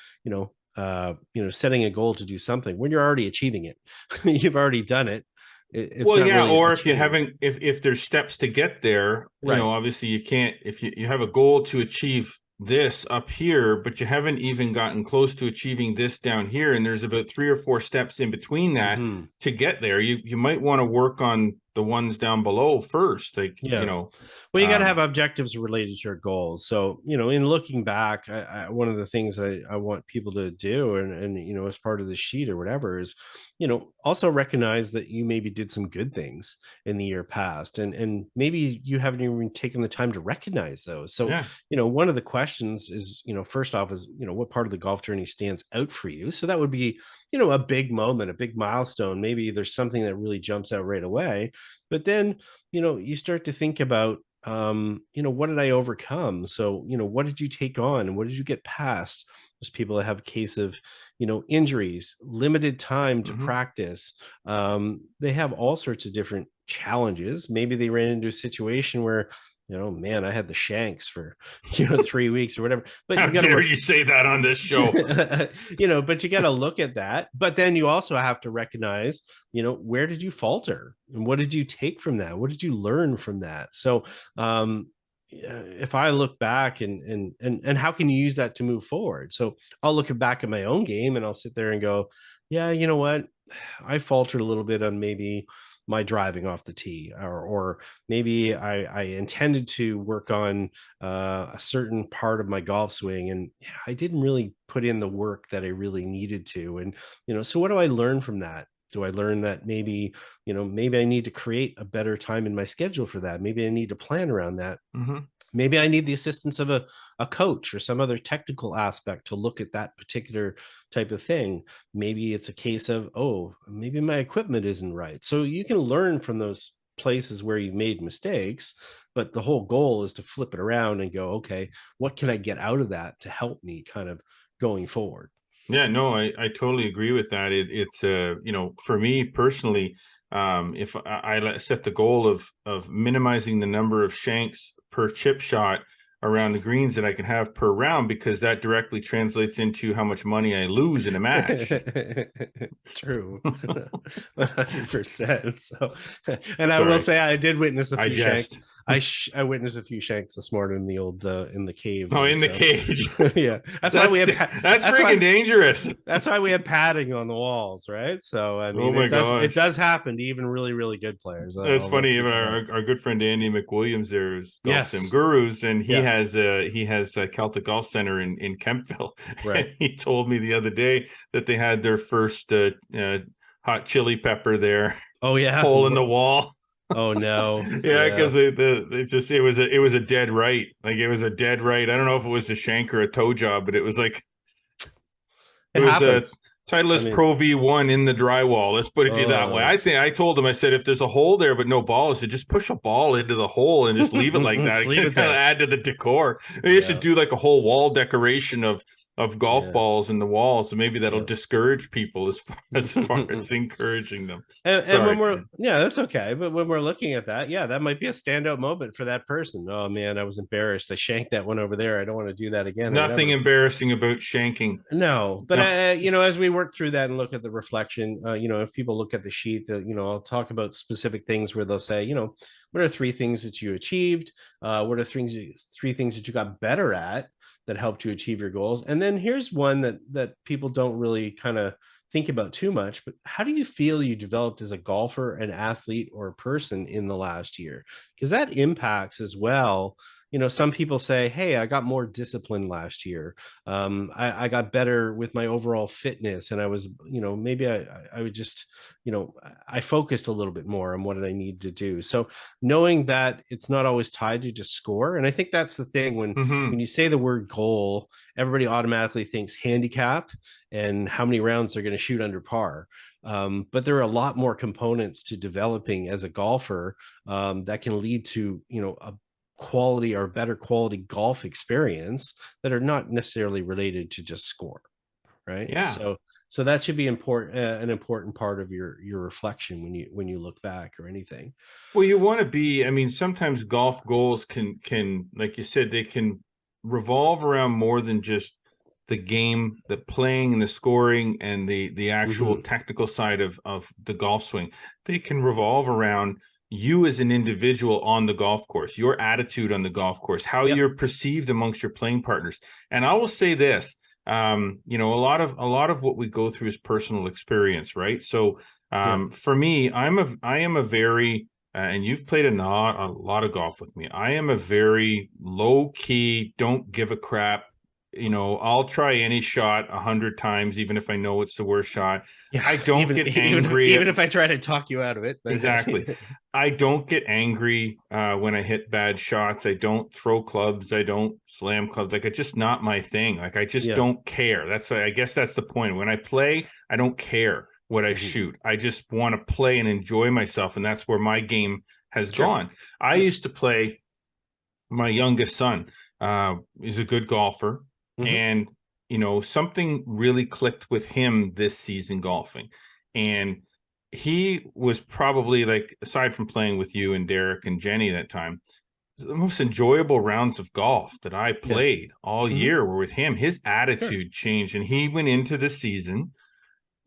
setting a goal to do something when you're already achieving it. You've already done it. It's really or if you haven't, if there's steps to get there, obviously you can't, if you have a goal to achieve this up here, but you haven't even gotten close to achieving this down here, and there's about 3 or 4 steps in between that to get there, you might want to work on the ones down below first. Well, you got to have objectives related to your goals. So, in looking back, one of the things I want people to do and as part of the sheet or whatever is, also recognize that you maybe did some good things in the year past and maybe you haven't even taken the time to recognize those. So, one of the questions is, first off is, what part of the golf journey stands out for you? So that would be, a big moment, a big milestone. Maybe there's something that really jumps out right away. But then, you start to think about, what did I overcome? So, what did you take on and what did you get past? There's people that have a case of, injuries, limited time to practice. They have all sorts of different challenges. Maybe they ran into a situation where, man, I had the shanks for, 3 weeks or whatever. But how dare you say that on this show? But you got to look at that. But then you also have to recognize, where did you falter and what did you take from that? What did you learn from that? So, if I look back and how can you use that to move forward? So I'll look back at my own game and I'll sit there and go, yeah, you know what? I faltered a little bit on maybe my driving off the tee, or maybe I intended to work on a certain part of my golf swing and I didn't really put in the work that I really needed to. And, so what do I learn from that? Do I learn that maybe I need to create a better time in my schedule for that? Maybe I need to plan around that. Maybe I need the assistance of a coach or some other technical aspect to look at that particular type of thing. Maybe it's a case of, maybe my equipment isn't right. So you can learn from those places where you made mistakes, but the whole goal is to flip it around and go, okay, what can I get out of that to help me kind of going forward? Yeah, no, I totally agree with that. It's for me personally, if I set the goal of minimizing the number of shanks per chip shot around the greens that I can have per round, because that directly translates into how much money I lose in a match. True. 100%. So, and I will say I did witness a few shanks. I witnessed a few shanks this morning in the old in the cave. Oh, in the cage. Yeah, that's why we have. That's freaking dangerous. That's why we have padding on the walls, right? So I mean, it does happen to even really, really good players. It's funny. Our good friend Andy McWilliams there is Golf Sim Gurus, and he has a Celtic Golf Center in Kempville. Right. And he told me the other day that they had their first hot chili pepper there. Oh yeah, hole in the wall. Oh no. Yeah, because it was a dead right. Like it was a dead right. I don't know if it was a shank or a toe job, but it was like it was happens. A Titleist Pro V1 in the drywall. Let's put it that way. I told him, I said, if there's a hole there but no ball, I said just push a ball into the hole and just leave it like that. It kind of add to the decor. Maybe you should do like a whole wall decoration of of golf balls in the wall. So maybe that'll discourage people as far as encouraging them. And when we're, that's okay. But when we're looking at that, that might be a standout moment for that person. Oh man, I was embarrassed. I shanked that one over there. I don't want to do that again. There's nothing embarrassing about shanking. No, but as we work through that and look at the reflection, if people look at the sheet, I'll talk about specific things where they'll say, what are 3 things that you achieved? What are 3 things that you got better at that helped you achieve your goals? And then here's one that people don't really kind of think about too much, but how do you feel you developed as a golfer, an athlete, or a person in the last year? Because that impacts as well. Some people say, hey, I got more disciplined last year. I got better with my overall fitness. And I was, maybe I would just, I focused a little bit more on what I need to do. So knowing that it's not always tied to just score. And I think that's the thing when you say the word goal, everybody automatically thinks handicap and how many rounds they're going to shoot under par. But there are a lot more components to developing as a golfer that can lead to, a quality or better quality golf experience that are not necessarily related to just score, right? So that should be important, an important part of your reflection when you look back or anything. Well, you want to be, I mean, sometimes golf goals can like you said, they can revolve around more than just the game, the playing and the scoring and the actual technical side of the golf swing. They can revolve around you as an individual on the golf course, your attitude on the golf course, how you're perceived amongst your playing partners. And I will say this, a lot of what we go through is personal experience, right? So for me, I am a very, and you've played a lot of golf with me. I am a very low key, don't give a crap. I'll try any shot 100 times, even if I know it's the worst shot. I don't get angry. Even if I try to talk you out of it. But... Exactly. I don't get angry when I hit bad shots. I don't throw clubs. I don't slam clubs. Like, it's just not my thing. Like, I just don't care. I guess that's the point. When I play, I don't care what I shoot. I just want to play and enjoy myself. And that's where my game has gone. I used to play, my youngest son is a good golfer. And, something really clicked with him this season golfing. And he was probably, like, aside from playing with you and Derek and Jenny that time, the most enjoyable rounds of golf that I played all year were with him. His attitude changed, and he went into the season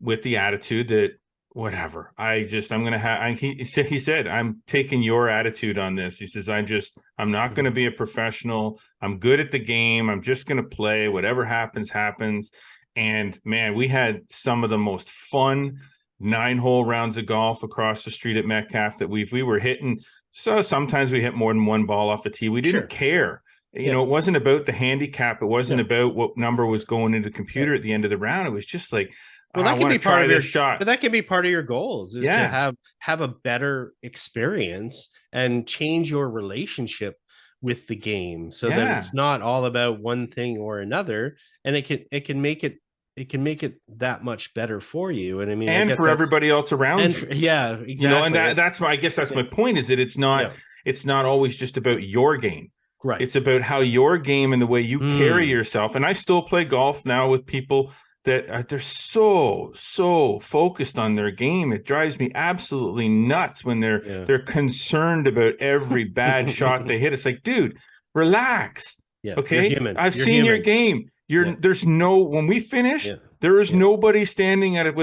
with the attitude that, whatever, he said, I'm taking your attitude on this. He says, I'm not going to be a professional. I'm good at the game. I'm just going to play. Whatever happens, happens. And man, we had some of the most fun 9-hole rounds of golf across the street at Metcalf that we were hitting. So sometimes we hit more than one ball off the tee. We didn't care. It wasn't about the handicap. It wasn't about what number was going into the computer at the end of the round. It was just like, well, that can be part of your shot. But that can be part of your goals, is to have a better experience and change your relationship with the game, so that it's not all about one thing or another, and it can make it that much better for you. And I mean, and for everybody else around you. Yeah, exactly. And that's why I guess that's my point, is that it's not always just about your game. Right. It's about how your game and the way you carry yourself. And I still play golf now with people that they're so focused on their game. It drives me absolutely nuts when they're concerned about every bad shot they hit. It's like, dude, relax. Okay, I've seen your game. There's when we finish, there is nobody standing at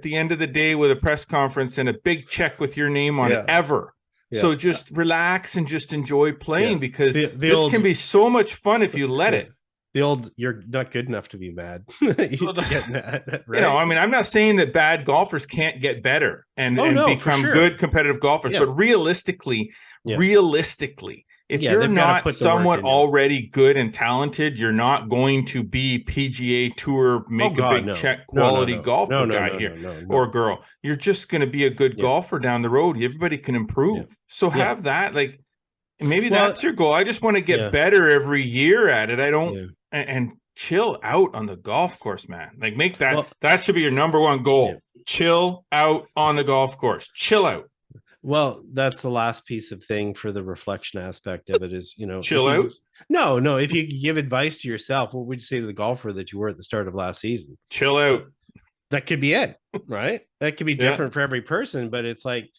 the end of the day with a press conference and a big check with your name on it ever. So just relax and just enjoy playing, because this can be so much fun if you let it. The old, you're not good enough to be mad. To get mad, right? I mean, I'm not saying that bad golfers can't get better and become good competitive golfers, but realistically, if you're not somewhat already good and talented, you're not going to be PGA Tour, check quality golfer guy here or girl. You're just going to be a good golfer down the road. Everybody can improve. So have that, like, maybe that's your goal. I just want to get better every year at it. I don't and chill out on the golf course, man. Like, make that that should be your number one goal. Chill out on the golf course. Chill out. Well, that's the last piece of thing for the reflection aspect of it is, Chill out. No, if you give advice to yourself, what would you say to the golfer that you were at the start of last season? Chill out. That could be it, right? That could be different for every person, but it's like,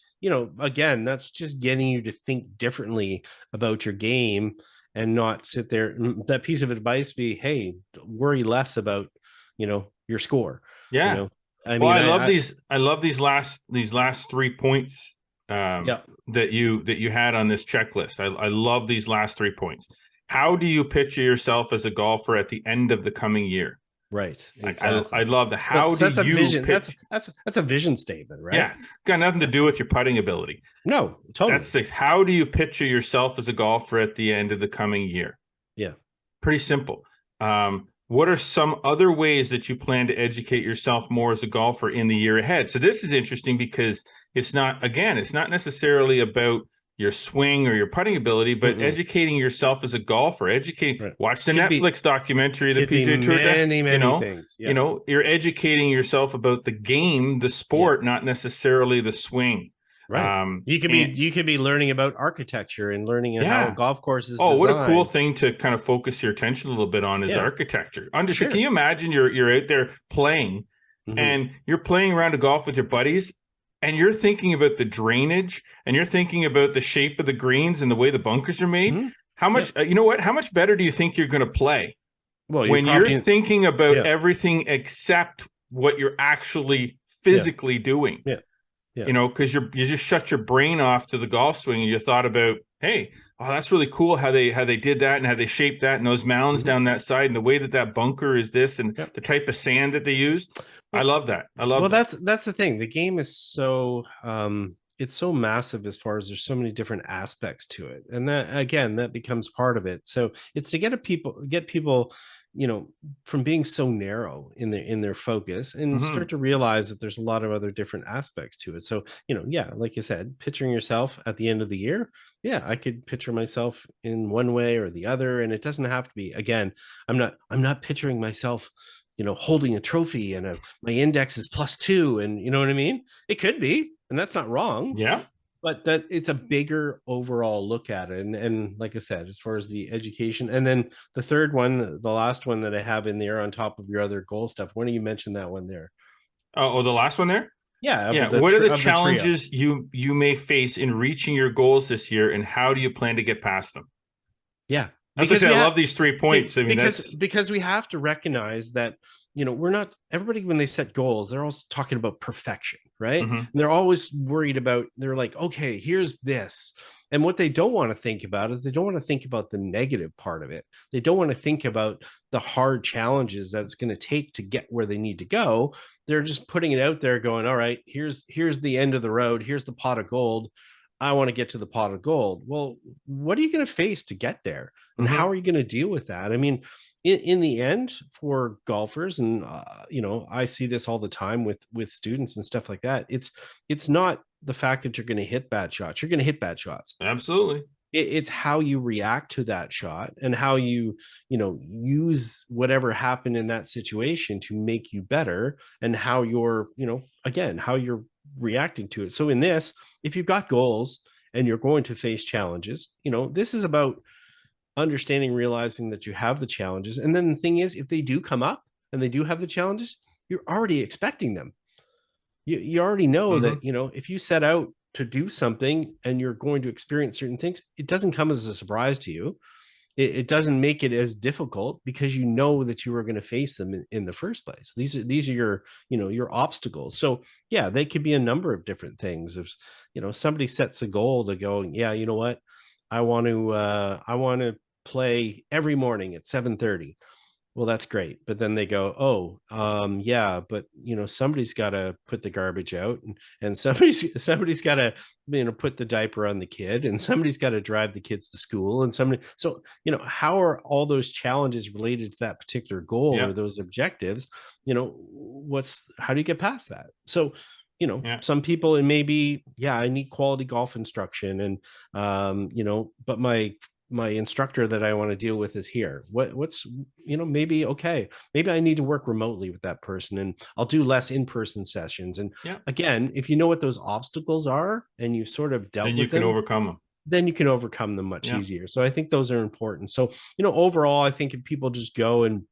again, that's just getting you to think differently about your game and not sit there. That piece of advice be, hey, worry less about, your score. Yeah. I mean, I love these last 3 points that you had on this checklist. I love these last 3 points. How do you picture yourself as a golfer at the end of the coming year? Right. Exactly. I love that. How do that's a you vision? pitch? That's a vision statement, right? Yeah, it's got nothing to do with your putting ability. No, totally. That's how do you picture yourself as a golfer at the end of the coming year? Yeah. Pretty simple. What are some other ways that you plan to educate yourself more as a golfer in the year ahead? So this is interesting because it's not necessarily about your swing or your putting ability, but educating yourself as a golfer, watch the Netflix documentary, the PGA Tour, many things. Yeah. You're educating yourself about the game, the sport, not necessarily the swing. Right. You could be learning about architecture and learning how a golf course is designed. What a cool thing to kind of focus your attention a little bit on is architecture. Can you imagine you're out there playing and you're playing around a golf with your buddies and you're thinking about the drainage and you're thinking about the shape of the greens and the way the bunkers are made? How much, how much better do you think you're going to play when you're thinking about everything except what you're actually physically doing? Yeah. Because you just shut your brain off to the golf swing and you thought about, hey, that's really cool how they did that and how they shaped that and those mounds down that side and the way that bunker is this and the type of sand that they used. I love that. That's the thing. The game is so it's so massive as far as there's so many different aspects to it, and that becomes part of it. So it's to get people from being so narrow in their focus and start to realize that there's a lot of other different aspects to it. So, like you said, picturing yourself at the end of the year. Yeah, I could picture myself in one way or the other. And it doesn't have to be, again, I'm not picturing myself, holding a trophy and my index is +2. And you know what I mean? It could be, and that's not wrong. Yeah. But that it's a bigger overall look at it. And like I said, as far as the education, and then the third one, the last one that I have in there on top of your other goal stuff, when do you mention that one there? Oh, the last one there? Yeah. What are the challenges you may face in reaching your goals this year, and how do you plan to get past them? Yeah. As I said, I love these 3 points. Because we have to recognize that, we're not, everybody, when they set goals, they're always talking about perfection, right? And they're always worried about, they're like, okay, here's this. And what they don't want to think about is they don't want to think about the negative part of it. They don't want to think about the hard challenges that it's going to take to get where they need to go. They're just putting it out there going, all right, here's the end of the road. Here's the pot of gold. I want to get to the pot of gold. Well, what are you going to face to get there? And how are you going to deal with that? I mean, in the end, for golfers, and I see this all the time with students and stuff like that. It's not the fact that you're going to hit bad shots. You're going to hit bad shots. Absolutely. It's how you react to that shot and how you use whatever happened in that situation to make you better, and how you're again how you're reacting to it. So in this, if you've got goals and you're going to face challenges, this is about understanding, realizing that you have the challenges. And then the thing is, if they do come up and they do have the challenges, you're already expecting them. You already know that, if you set out to do something and you're going to experience certain things, it doesn't come as a surprise to you. It doesn't make it as difficult because you know that you are going to face them in the first place. These are your, your obstacles. So yeah, they could be a number of different things. If, somebody sets a goal to go, yeah, you know what, I want to play every morning at 7:30. Well, that's great. But then they go, yeah, but somebody's got to put the garbage out, and somebody's got to, put the diaper on the kid, and somebody's got to drive the kids to school, and so, how are all those challenges related to that particular goal or those objectives? How do you get past that? So, some people, it may be, I need quality golf instruction, and, but my my instructor that I want to deal with is here. What's, maybe, okay, maybe I need to work remotely with that person, and I'll do less in-person sessions. And again, if you know what those obstacles are and you've sort of dealt with them, overcome them. Then you can overcome them much easier. So I think those are important. So, overall, I think if people just go and,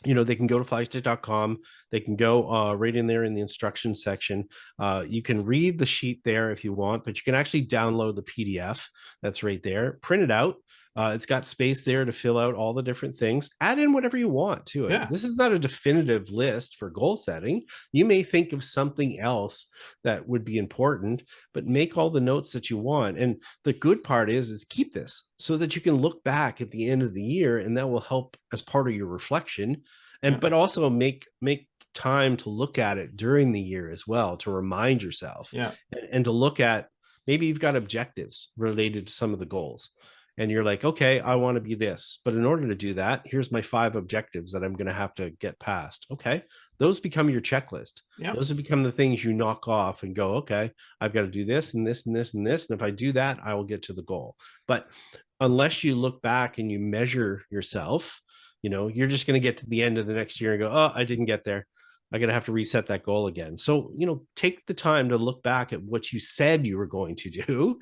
they can go to flagstick.com. They can go right in there in the instruction section. You can read the sheet there if you want, but you can actually download the PDF that's right there, print it out. It's got space there to fill out all the different things. Add in whatever you want to it. This is not a definitive list for goal setting. You may think of something else that would be important, but make all the notes that you want. And the good part is keep this so that you can look back at the end of the year, and that will help as part of your reflection. And but also make time to look at it during the year as well, to remind yourself. And to look at, maybe you've got objectives related to some of the goals, and you're like, okay, I want to be this, but in order to do that, here's my 5 objectives that I'm going to have to get past. Okay, those become your checklist. Those have become the things you knock off and go, okay, I've got to do this and this and this and this, and if I do that, I will get to the goal. But unless you look back and you measure yourself, you're just going to get to the end of the next year and go, oh, I didn't get there. I'm going to have to reset that goal again. So, take the time to look back at what you said you were going to do,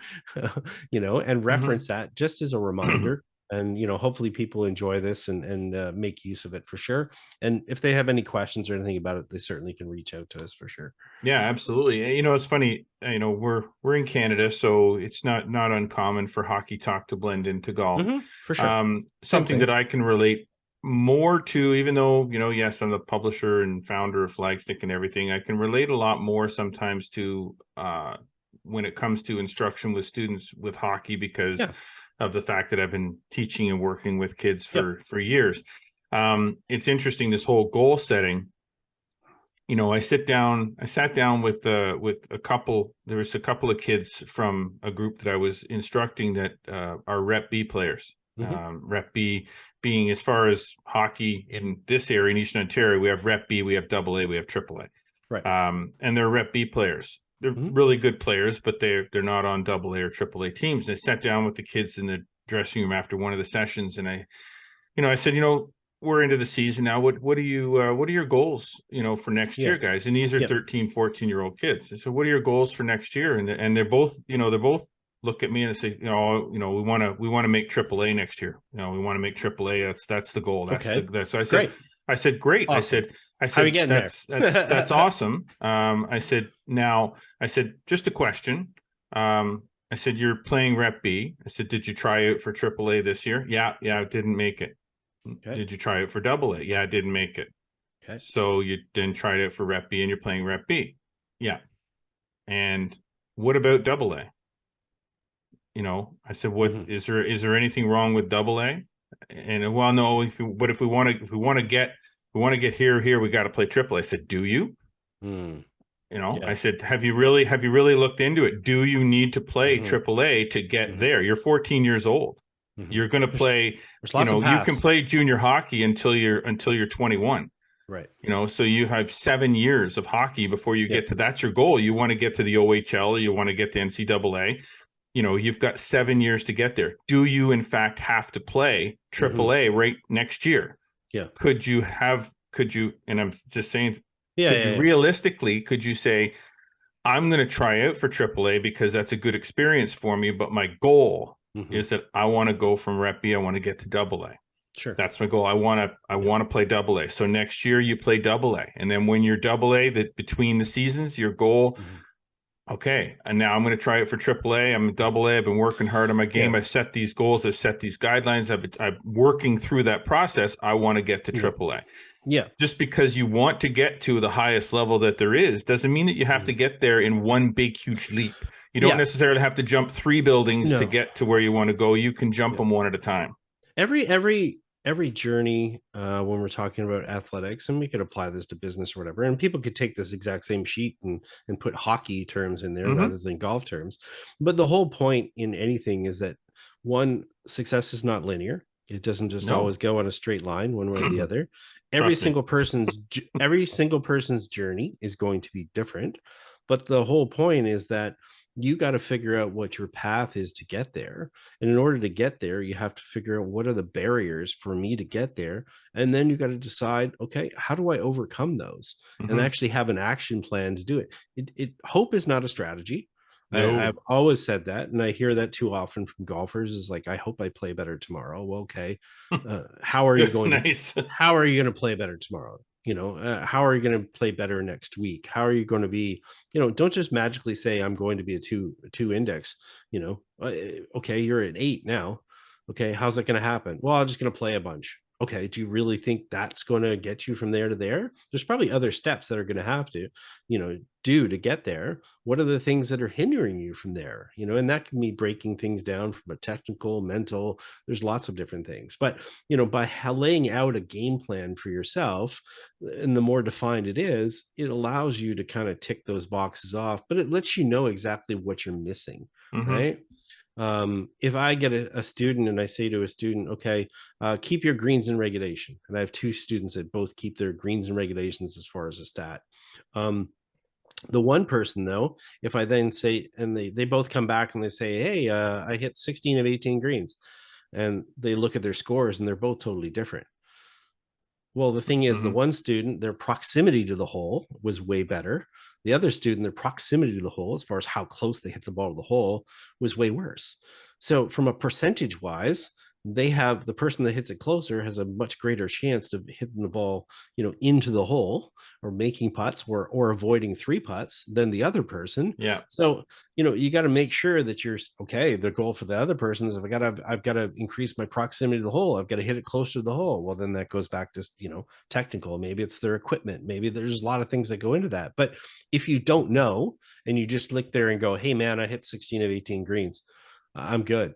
and reference that just as a reminder. And, hopefully people enjoy this and make use of it for sure. And if they have any questions or anything about it, they certainly can reach out to us for sure. Yeah, absolutely. It's funny, we're in Canada, so it's not uncommon for hockey talk to blend into golf. For sure. Something that I can relate more to, even though, yes, I'm the publisher and founder of Flagstick and everything, I can relate a lot more sometimes to when it comes to instruction with students with hockey, because of the fact that I've been teaching and working with kids for years. It's interesting, this whole goal setting. I sat down with a couple. There was a couple of kids from a group that I was instructing that are Rep B players. Rep B being, as far as hockey in this area in Eastern Ontario, we have Rep B, we have AA, we have AAA. Right. And they're Rep B players. They're really good players, but they're not on AA or AAA teams. And I sat down with the kids in the dressing room after one of the sessions, and I said, we're into the season now. What are your goals, for next year, guys? And these are 13, 14-year-old kids. So what are your goals for next year? And they're both look at me and say, we want to make AAA next year. We want to make AAA. That's the goal. So I said, great. I said, great. Awesome. I said, how are we getting that's awesome. I said, just a question. I said, you're playing Rep B. I said, did you try out for AAA this year? Yeah, I didn't make it. Okay. Did you try it for AA? Yeah, I didn't make it. Okay. So you then tried it for Rep B and you're playing Rep B. Yeah. And what about AA? I said, what is there anything wrong with AA? And well, no, if we want to get here, we got to play AAA. I said, do you? I said, have you really looked into it? Do you need to play AAA to get there? You're 14 years old. You're going to play, you can play junior hockey until you're 21. Right. So you have 7 years of hockey before you get to, that's your goal. You want to get to the OHL, or you want to get to NCAA. You've got 7 years to get there. Do you in fact have to play AAA right next year? Yeah. Could you, and I'm just saying, realistically, could you say, I'm going to try out for AAA because that's a good experience for me, but my goal is that I want to go from Rep B, I want to get to AA. Sure. That's my goal. I want to play AA. So next year you play AA. And then when you're AA, that between the seasons, your goal, okay, and now I'm going to try it for AAA. I'm AA. I've been working hard on my game. I've set these goals. I've set these guidelines. I'm working through that process. I want to get to AAA. Yeah. Just because you want to get to the highest level that there is doesn't mean that you have to get there in one big, huge leap. You don't necessarily have to jump 3 buildings to get to where you want to go. You can jump them one at a time. Every journey, when we're talking about athletics, and we could apply this to business or whatever, and people could take this exact same sheet and put hockey terms in there rather than golf terms. But the whole point in anything is that, one, success is not linear. It doesn't just always go on a straight line one way or the other. Every single person's journey is going to be different. But the whole point is that you got to figure out what your path is to get there. And in order to get there, you have to figure out what are the barriers for me to get there. And then you got to decide, okay, how do I overcome those and actually have an action plan to do it? Hope is not a strategy. No. I've always said that. And I hear that too often from golfers is like, I hope I play better tomorrow. Well, okay. How are you going how are you going to play better tomorrow? How are you going to play better next week? How are you going to be, don't just magically say I'm going to be a two index, okay, you're at 8 now. Okay, how's that going to happen? Well, I'm just going to play a bunch. Okay, do you really think that's going to get you from there to there? There's probably other steps that are going to have to, do to get there. What are the things that are hindering you from there? And that can be breaking things down from a technical, mental, there's lots of different things. But, by laying out a game plan for yourself, and the more defined it is, it allows you to kind of tick those boxes off, but it lets you know exactly what you're missing, right? If I get a student and I say to a student, okay, keep your greens in regulation, and I have 2 students that both keep their greens and regulations as far as a stat. The one person though, if I then say, and they both come back and they say, hey, I hit 16 of 18 greens, and they look at their scores and they're both totally different. Well, the thing is, the one student, their proximity to the hole was way better. The other student, their proximity to the hole, as far as how close they hit the ball to the hole, was way worse. So from a percentage wise, they have the person that hits it closer has a much greater chance of hitting the ball, into the hole or making putts or avoiding 3 putts than the other person. Yeah. So, you got to make sure that you're okay. The goal for the other person is if I've got to increase my proximity to the hole. I've got to hit it closer to the hole. Well, then that goes back to, technical. Maybe it's their equipment. Maybe there's a lot of things that go into that. But if you don't know and you just look there and go, hey man, I hit 16 of 18 greens, I'm good.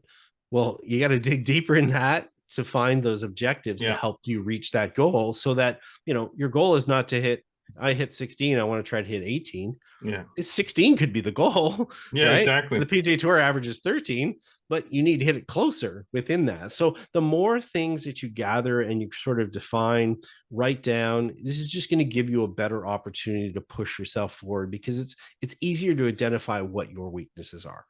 Well, you got to dig deeper in that to find those objectives to help you reach that goal, so that, your goal is not to I hit 16, I want to try to hit 18. Yeah. 16 could be the goal. Yeah, right? Exactly. The PGA Tour average is 13, but you need to hit it closer within that. So the more things that you gather and you sort of define, write down, this is just going to give you a better opportunity to push yourself forward, because it's easier to identify what your weaknesses are.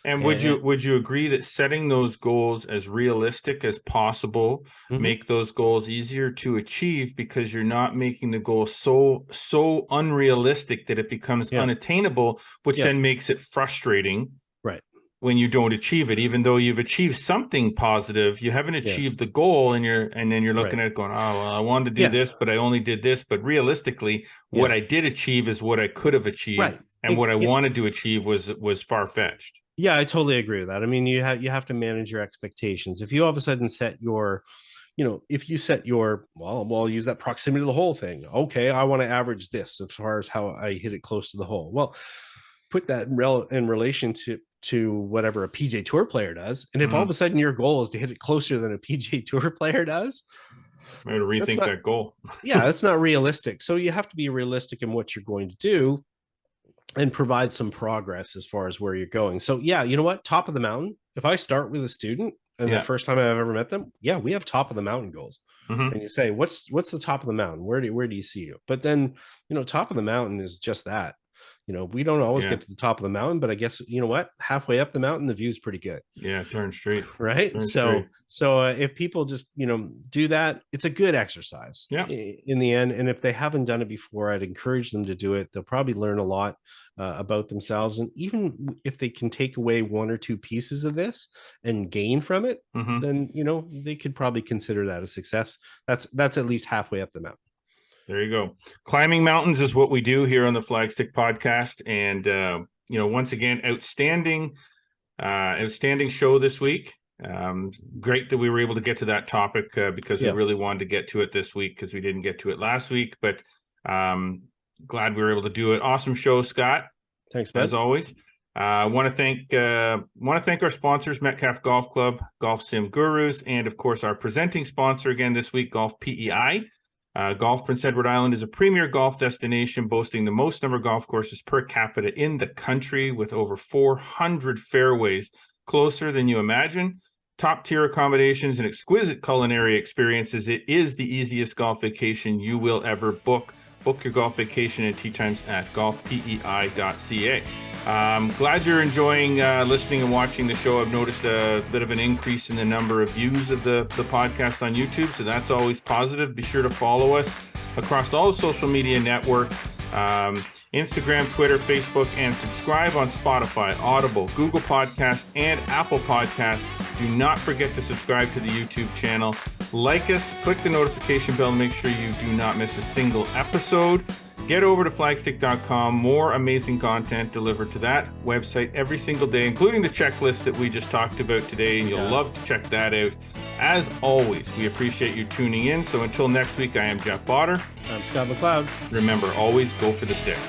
And would you agree that setting those goals as realistic as possible make those goals easier to achieve, because you're not making the goal so unrealistic that it becomes unattainable, which then makes it frustrating, right, when you don't achieve it, even though you've achieved something positive, you haven't achieved the goal, and then you're looking at it going, oh, well, I wanted to do this, but I only did this. But realistically, what I did achieve is what I could have achieved. Right. And what I wanted to achieve was far-fetched. Yeah, I totally agree with that. I mean, you have to manage your expectations. If you all of a sudden set your, if you set your, well, I'll use that proximity to the hole thing. Okay, I want to average this as far as how I hit it close to the hole. Well, put that in relation to whatever a PGA Tour player does. And if all of a sudden your goal is to hit it closer than a PGA Tour player does, I gotta rethink that goal. Yeah, that's not realistic. So you have to be realistic in what you're going to do and provide some progress as far as where you're going. So yeah, you know what? Top of the mountain. If I start with a student and the first time I've ever met them, we have top of the mountain goals. And you say, what's the top of the mountain? Where do you see you? But then, top of the mountain is just that. We don't always get to the top of the mountain, but I guess, you know what? Halfway up the mountain, the view is pretty good. Yeah. Turn straight. Right. So if people just, do that, it's a good exercise in the end. And if they haven't done it before, I'd encourage them to do it. They'll probably learn a lot about themselves. And even if they can take away 1 or 2 pieces of this and gain from it, then, they could probably consider that a success. That's at least halfway up the mountain. There you go. Climbing mountains is what we do here on the Flagstick podcast. And, once again, outstanding show this week. Great that we were able to get to that topic because we really wanted to get to it this week, because we didn't get to it last week, but glad we were able to do it. Awesome show, Scott. Thanks, man. As always. I want to thank our sponsors, Metcalf Golf Club, Golf Sim Gurus, and of course our presenting sponsor again this week, Golf PEI. Golf Prince Edward Island is a premier golf destination boasting the most number of golf courses per capita in the country, with over 400 fairways, closer than you imagine. Top tier accommodations and exquisite culinary experiences. It is the easiest golf vacation you will ever book. Book your golf vacation and tee times at golfpei.ca. Glad you're enjoying listening and watching the show. I've noticed a bit of an increase in the number of views of the podcast on YouTube, so that's always positive. Be sure to follow us across all the social media networks, Instagram, Twitter, Facebook, and subscribe on Spotify, Audible, Google Podcasts, and Apple Podcasts. Do not forget to subscribe to the YouTube channel. Like us, click the notification bell to make sure you do not miss a single episode. Get over to flagstick.com. More amazing content delivered to that website every single day, including the checklist that we just talked about today, and you'll love to check that out. As always, we appreciate you tuning in. So until next week, I am Jeff Botter. I'm Scott McLeod. Remember, always go for the stick.